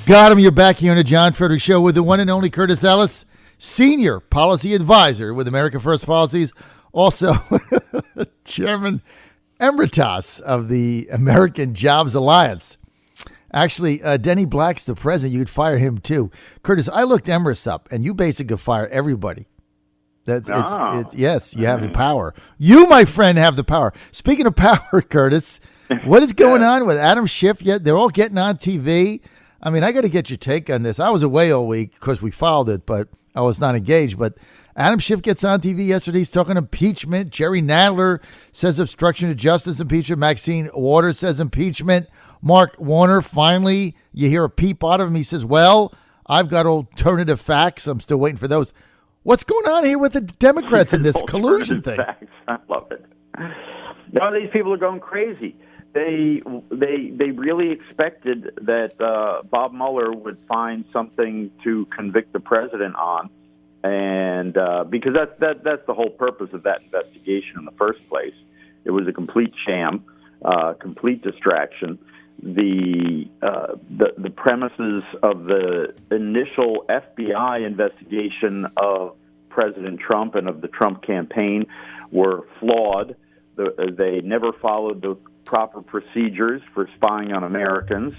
Got him. You're back here on the John Fredericks Show with the one and only Curtis Ellis, Senior Policy Advisor with America First Policies, also Chairman Emeritus of the American Jobs Alliance. Actually, Denny Black's the president. You could fire him too. Curtis, I looked Emeritus up, and you basically could fire everybody. Yes, you have the power. You, my friend, have the power. Speaking of power, Curtis, what is going on with Adam Schiff? Yet they're all getting on TV. I mean, I got to get your take on this. I was away all week because we filed it, but I was not engaged. But Adam Schiff gets on TV yesterday. He's talking impeachment. Jerry Nadler says obstruction of justice impeachment. Maxine Waters says impeachment. Mark Warner, finally, you hear a peep out of him. He says, well, I've got alternative facts. I'm still waiting for those. What's going on here with the Democrats in this collusion thing? Facts. I love it. No, these people are going crazy. They really expected that Bob Mueller would find something to convict the president on, and because that's the whole purpose of that investigation in the first place. It was a complete sham, complete distraction. The premises of the initial FBI investigation of President Trump and of the Trump campaign were flawed. They never followed the proper procedures for spying on Americans.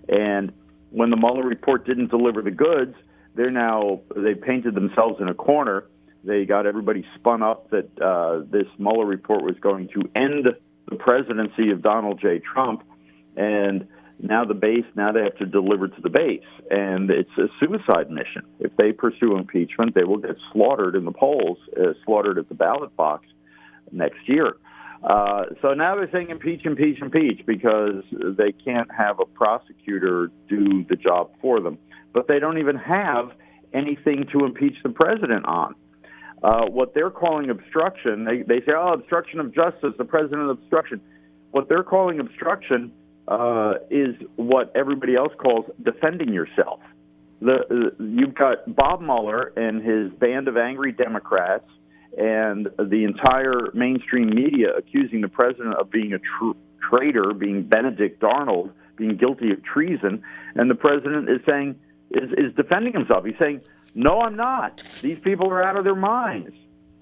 And when the Mueller report didn't deliver the goods, they painted themselves in a corner. They got everybody spun up that this Mueller report was going to end the presidency of Donald J. Trump. And now they have to deliver to the base. And it's a suicide mission. If they pursue impeachment, they will get slaughtered in the polls, slaughtered at the ballot box next year. So now they're saying impeach because they can't have a prosecutor do the job for them. But they don't even have anything to impeach the president on. What they're calling obstruction, they say, obstruction of justice, the president obstruction. What they're calling obstruction is what everybody else calls defending yourself. You've got Bob Mueller and his band of angry Democrats and the entire mainstream media accusing the president of being a traitor, being Benedict Arnold, being guilty of treason, and the president is saying is defending himself. He's saying, "No, I'm not. These people are out of their minds,"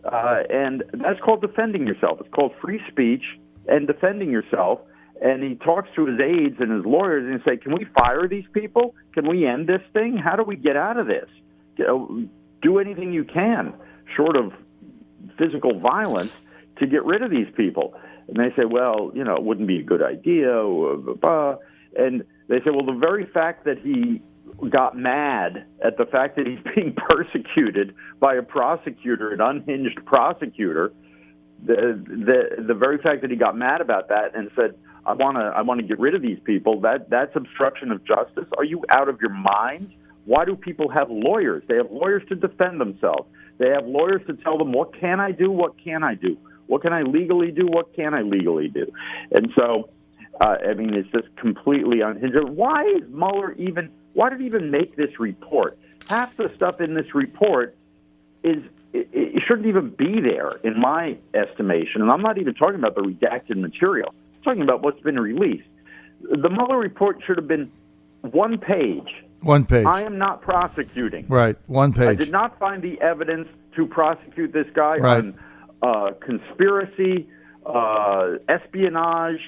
and that's called defending yourself. It's called free speech and defending yourself. And he talks to his aides and his lawyers and say, "Can we fire these people? Can we end this thing? How do we get out of this? Do anything you can, short of physical violence, to get rid of these people." And they say, "Well, it wouldn't be a good idea." And they say, "Well, the very fact that he got mad at the fact that he's being persecuted by a prosecutor, an unhinged prosecutor, the very fact that he got mad about that and said, I want to get rid of these people, that's obstruction of justice. Are you out of your mind? Why do people have lawyers? They have lawyers to defend themselves. They have lawyers to tell them, what can I do? What can I do? What can I legally do? What can I legally do?" And so, it's just completely unhinged. Why did he even make this report? Half the stuff in this report it shouldn't even be there, in my estimation. And I'm not even talking about the redacted material. I'm talking about what's been released. The Mueller report should have been one page. One page. I am not prosecuting. Right, one page. I did not find the evidence to prosecute this guy on conspiracy, espionage,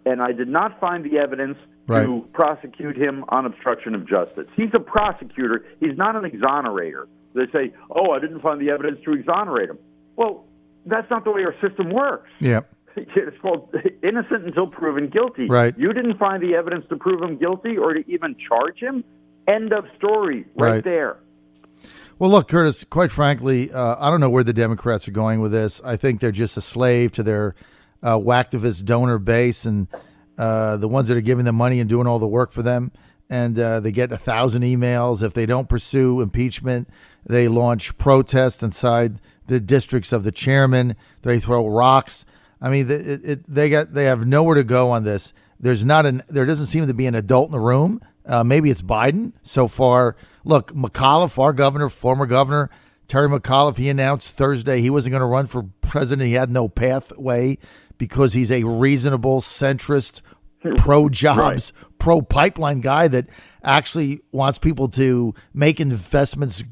and I did not find the evidence to prosecute him on obstruction of justice. He's a prosecutor. He's not an exonerator. They say, I didn't find the evidence to exonerate him. Well, that's not the way our system works. Yeah. It's called innocent until proven guilty. Right. You didn't find the evidence to prove him guilty or to even charge him. End of story. Right there. Well, look, Curtis, quite frankly, I don't know where the Democrats are going with this. I think they're just a slave to their whacktivist donor base and the ones that are giving them money and doing all the work for them. And they get 1,000 emails. If they don't pursue impeachment, they launch protests inside the districts of the chairman. They throw rocks. I mean, they have nowhere to go on this. There doesn't seem to be an adult in the room. Maybe it's Biden so far. Look, McAuliffe, our governor, former governor, Terry McAuliffe, he announced Thursday he wasn't going to run for president. He had no pathway because he's a reasonable, centrist, pro-jobs, pro-pipeline guy that actually wants people to make investments,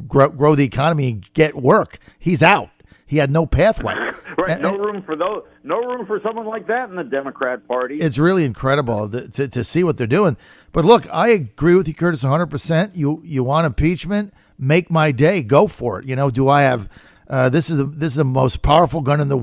grow the economy, and get work. He's out. He had no pathway. Right, no room for those. No room for someone like that in the Democrat Party. It's really incredible to see what they're doing. But look, I agree with you, Curtis, 100%. You want impeachment? Make my day. Go for it. Do I have? This is the most powerful gun in the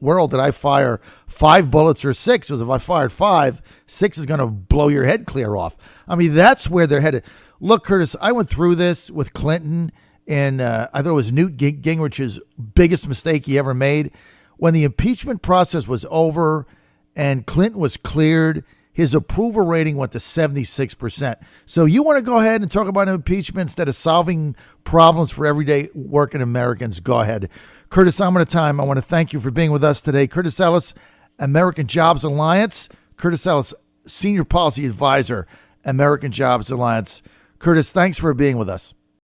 world. Did I fire 5 bullets or 6? Because if I fired 5, 6 is going to blow your head clear off. I mean, that's where they're headed. Look, Curtis, I went through this with Clinton, and I thought it was Newt Gingrich's biggest mistake he ever made. When the impeachment process was over and Clinton was cleared, his approval rating went to 76%. So you want to go ahead and talk about impeachment instead of solving problems for everyday working Americans? Go ahead. Curtis, I'm out of time. I want to thank you for being with us today. Curtis Ellis, American Jobs Alliance. Curtis Ellis, Senior Policy Advisor, American Jobs Alliance. Curtis, thanks for being with us.